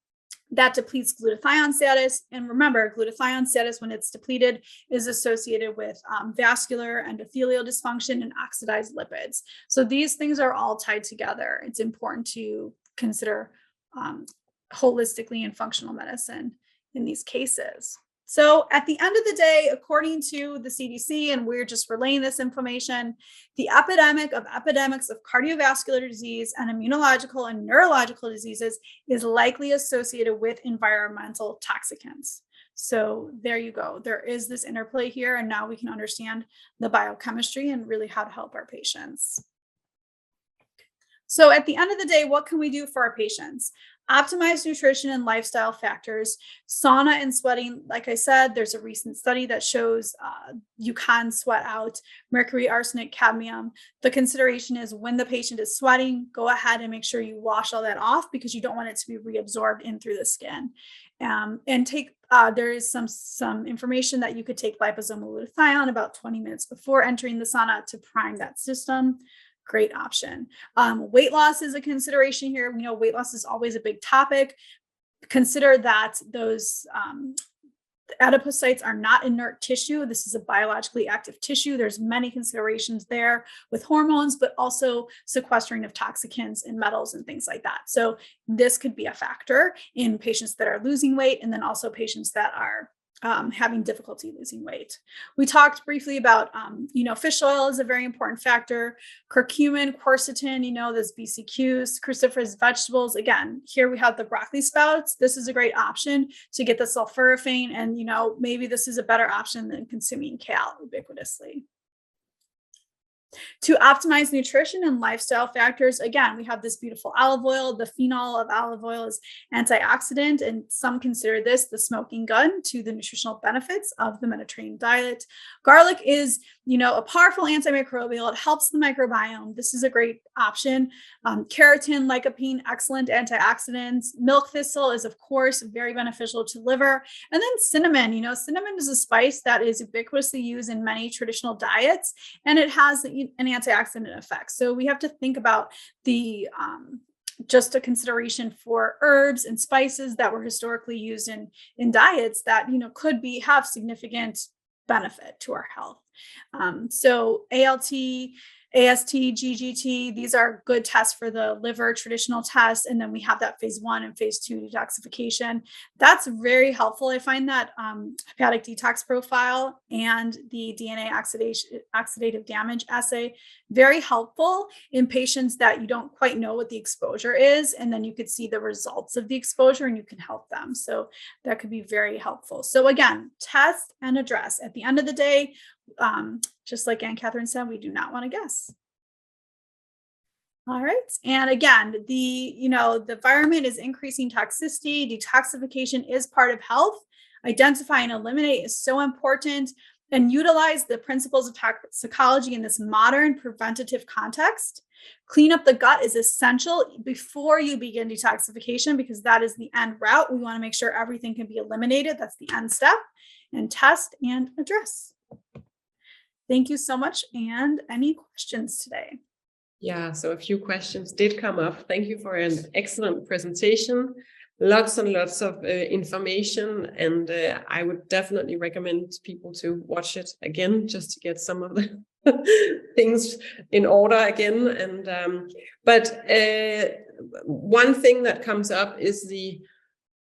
that depletes glutathione status. And remember, glutathione status, when it's depleted, is associated with vascular endothelial dysfunction and oxidized lipids. So these things are all tied together. It's important to consider holistically in functional medicine in these cases. So at the end of the day, according to the CDC, and we're just relaying this information, the epidemics of cardiovascular disease and immunological and neurological diseases is likely associated with environmental toxicants. So there you go. There is this interplay here, and now we can understand the biochemistry and really how to help our patients. So at the end of the day, what can we do for our patients? Optimize nutrition and lifestyle factors. Sauna and sweating, like I said, there's a recent study that shows you can sweat out mercury, arsenic, cadmium. The consideration is when the patient is sweating, go ahead and make sure you wash all that off, because you don't want it to be reabsorbed in through the skin. And there is some information that you could take liposomal glutathione about 20 minutes before entering the sauna to prime that system. Great option. Weight loss is a consideration here. We know weight loss is always a big topic. Consider that those adipocytes are not inert tissue. This is a biologically active tissue. There's many considerations there with hormones, but also sequestering of toxicants and metals and things like that. So this could be a factor in patients that are losing weight, and then also patients that are having difficulty losing weight. We talked briefly about, fish oil is a very important factor. Curcumin, quercetin, those BCQs, cruciferous vegetables. Again, here we have the broccoli sprouts. This is a great option to get the sulforaphane, and, maybe this is a better option than consuming kale ubiquitously. To optimize nutrition and lifestyle factors, again, we have this beautiful olive oil. The phenol of olive oil is antioxidant, and some consider this the smoking gun to the nutritional benefits of the Mediterranean diet. Garlic is, a powerful antimicrobial. It helps the microbiome. This is a great option. Keratin, lycopene, excellent antioxidants. Milk thistle is, of course, very beneficial to liver. And then cinnamon. Cinnamon is a spice that is ubiquitously used in many traditional diets, and it has an antioxidant effect. So we have to think about the just a consideration for herbs and spices that were historically used in diets that could have significant benefit to our health. So ALT, AST, GGT, these are good tests for the liver, traditional tests. And then we have that phase 1 and phase 2 detoxification. That's very helpful. I find that hepatic detox profile and the DNA oxidative damage assay very helpful in patients that you don't quite know what the exposure is. And then you could see the results of the exposure and you can help them. So that could be very helpful. So again, test and address. At the end of the day, just like Anne Catherine said, we do not want to guess. All right. And again, the environment is increasing toxicity. Detoxification is part of health. Identify and eliminate is so important. and utilize the principles of toxicology in this modern preventative context. Clean up the gut is essential before you begin detoxification, because that is the end route. We want to make sure everything can be eliminated. That's the end step. And test and address. Thank you so much. And any questions today? Yeah, so a few questions did come up. Thank you for an excellent presentation. Lots and lots of information, and I would definitely recommend people to watch it again just to get some of the things in order again. And but one thing that comes up is the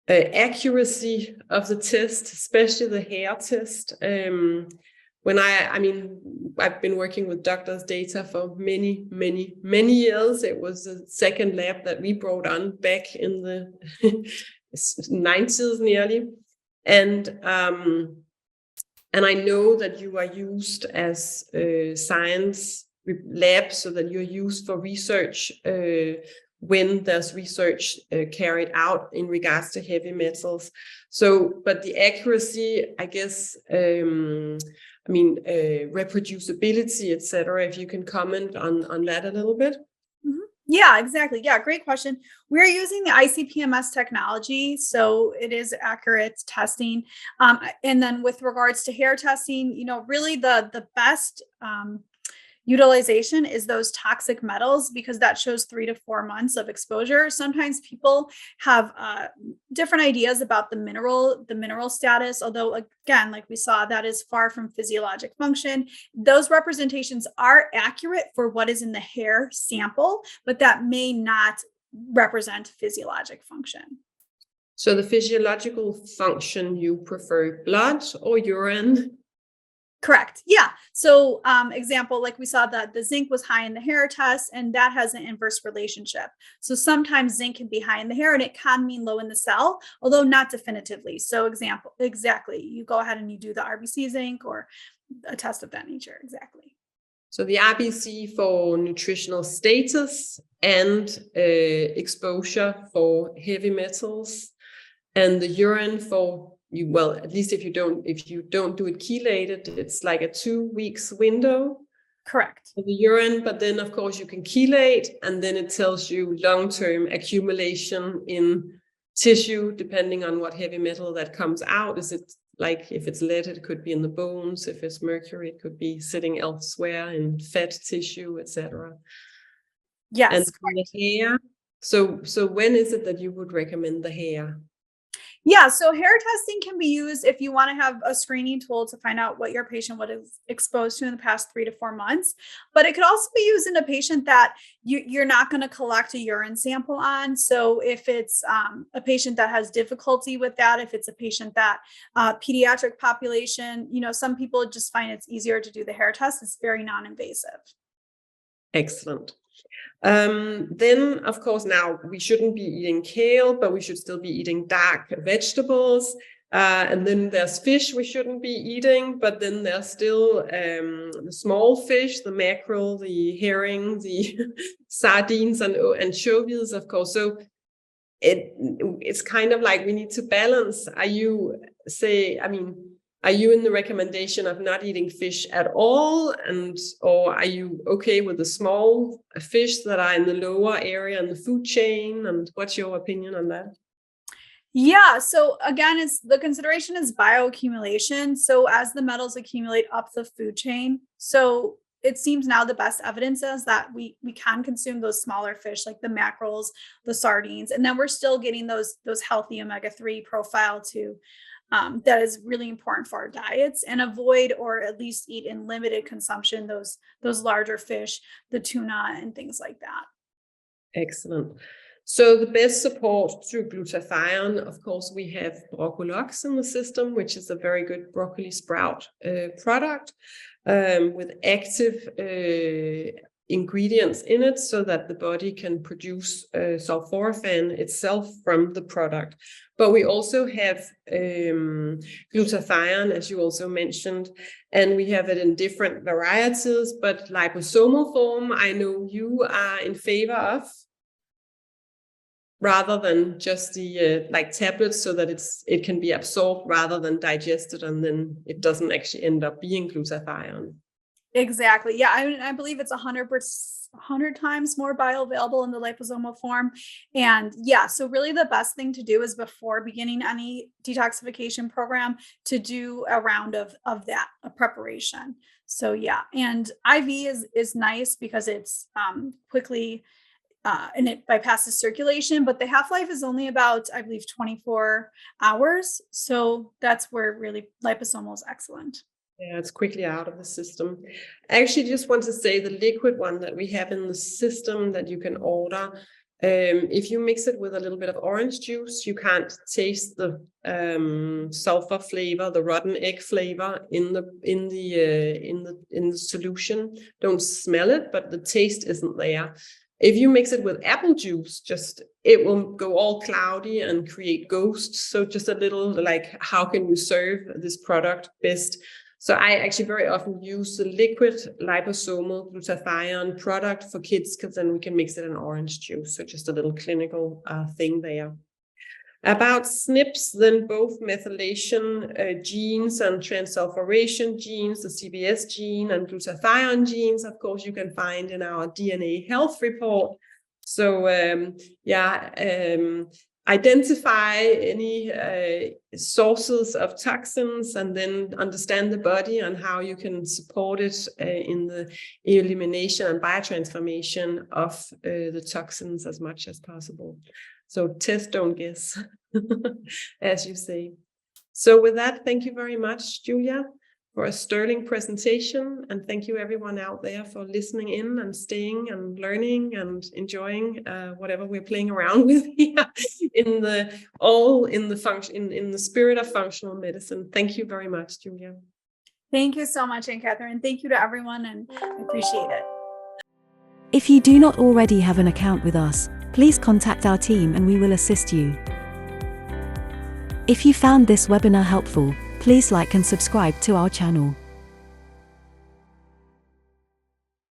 accuracy of the test, especially the hair test. When I've been working with doctors' data for many, many, many years. It was the second lab that we brought on back in the 90s nearly. And I know that you are used as a science lab, so that you're used for research when there's research carried out in regards to heavy metals. So, but the accuracy, I guess, reproducibility, etc. If you can comment on that a little bit. Yeah, exactly. Yeah, great question. We're using the ICP-MS technology, so it is accurate testing. And then with regards to hair testing, really the best utilization is those toxic metals, because that shows 3 to 4 months of exposure. Sometimes people have different ideas about the mineral status, although again, like we saw, that is far from physiologic function. Those representations are accurate for what is in the hair sample, but that may not represent physiologic function. So the physiological function, you prefer blood or urine? Correct. Yeah. So example, like we saw that the zinc was high in the hair test, and that has an inverse relationship. So sometimes zinc can be high in the hair and it can mean low in the cell, although not definitively. So example, exactly. You go ahead and you do the RBC zinc or a test of that nature. Exactly. So the RBC for nutritional status and exposure for heavy metals, and the urine for at least if you don't do it chelated, it's like a 2 weeks window. Correct. For the urine, but then of course you can chelate, and then it tells you long-term accumulation in tissue depending on what heavy metal that comes out. Is it like, if it's lead, it could be in the bones. If it's mercury, it could be sitting elsewhere in fat tissue, etc. Yes. And for the hair, so when is it that you would recommend the hair? Yeah, so hair testing can be used if you want to have a screening tool to find out what your patient was exposed to in the past 3 to 4 months. But it could also be used in a patient that you're not going to collect a urine sample on. So if it's a patient that has difficulty with that, if it's a patient that pediatric population, some people just find it's easier to do the hair test. It's very non-invasive. Excellent. Then, of course, now we shouldn't be eating kale, but we should still be eating dark vegetables. And then there's fish we shouldn't be eating, but then there's still the small fish, the mackerel, the herring, the sardines and anchovies, of course. So it's kind of like we need to balance. Are you in the recommendation of not eating fish at all? Or are you okay with the small fish that are in the lower area in the food chain? And what's your opinion on that? Yeah. So again, the consideration is bioaccumulation. So as the metals accumulate up the food chain, so it seems now the best evidence is that we can consume those smaller fish like the mackerels, the sardines, and then we're still getting those healthy omega-3 profile too. That is really important for our diets, and avoid, or at least eat in limited consumption, those larger fish, the tuna and things like that. Excellent. So the best support through glutathione, of course, we have Broccolox in the system, which is a very good broccoli sprout product with active ingredients in it, so that the body can produce sulforaphane itself from the product. But we also have glutathione, as you also mentioned, and we have it in different varieties, but liposomal form, I know you are in favor of. rather than just the like tablets, so that it can be absorbed rather than digested, and then it doesn't actually end up being glutathione. Exactly. Yeah, I believe it's 100 times more bioavailable in the liposomal form. And yeah, so really the best thing to do is before beginning any detoxification program to do a round of that, a preparation. So yeah, and IV is nice because it's quickly and it bypasses circulation, but the half-life is only about, I believe, 24 hours. So that's where really liposomal is excellent. Yeah, it's quickly out of the system. I actually just want to say the liquid one that we have in the system that you can order, if you mix it with a little bit of orange juice, you can't taste the sulfur flavor, the rotten egg flavor in the solution. Don't smell it, but the taste isn't there. If you mix it with apple juice, it will go all cloudy and create ghosts. So just a little like, how can you serve this product best? So I actually very often use the liquid liposomal glutathione product for kids, because then we can mix it in orange juice. So just a little clinical thing there. About SNPs, then both methylation genes and transsulfuration genes, the CBS gene and glutathione genes, of course, you can find in our DNA health report. So identify any sources of toxins, and then understand the body and how you can support it in the elimination and biotransformation of the toxins as much as possible. So test, don't guess, as you say. So with that, thank you very much, Julia, for a sterling presentation. And thank you everyone out there for listening in and staying and learning and enjoying whatever we're playing around with here in the spirit of functional medicine. Thank you very much, Julia. Thank you so much, Anne Catherine. Thank you to everyone, and I appreciate it. If you do not already have an account with us, please contact our team and we will assist you. If you found this webinar helpful, please like and subscribe to our channel.